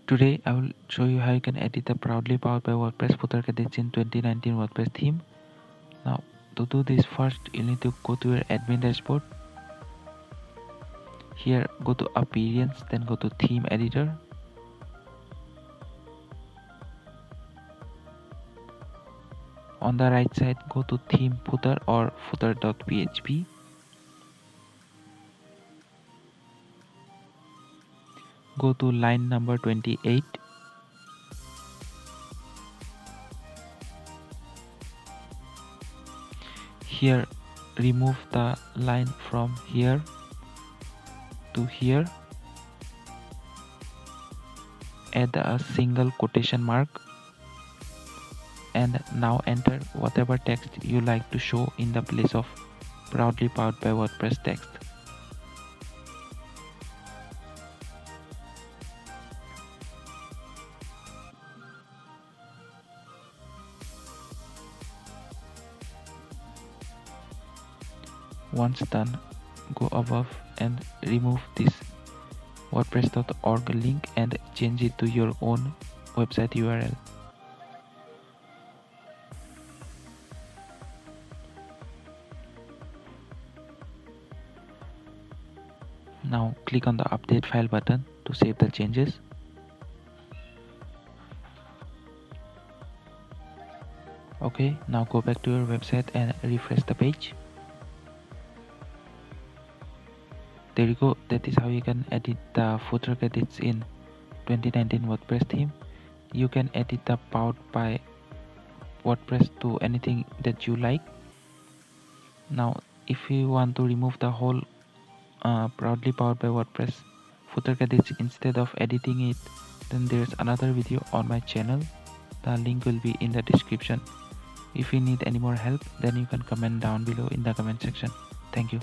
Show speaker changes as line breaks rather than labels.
Today I will show you how you can edit the proudly powered by WordPress footer edits in 2019 WordPress theme. Now to do this, first you need to go to your admin dashboard. Here go to appearance, then go to theme editor. On the right side go to theme footer or footer.php. Go to line number 28. Here remove the line from here to here. Add a single quotation mark and now enter whatever text you like to show in the place of proudly powered by WordPress text. Once done, go above and remove this wordpress.org link and change it to your own website URL. Now click on the update file button to save the changes. Okay, now go back to your website and refresh the page. There you go. That is how you can edit the footer edits in 2019 WordPress theme. You can edit the powered by WordPress to anything that you like. Now if you want to remove the whole proudly powered by WordPress footer edits instead of editing it, then there's another video on my channel. The link will be in the description. If you need any more help, then you can comment down below in the comment section. Thank you.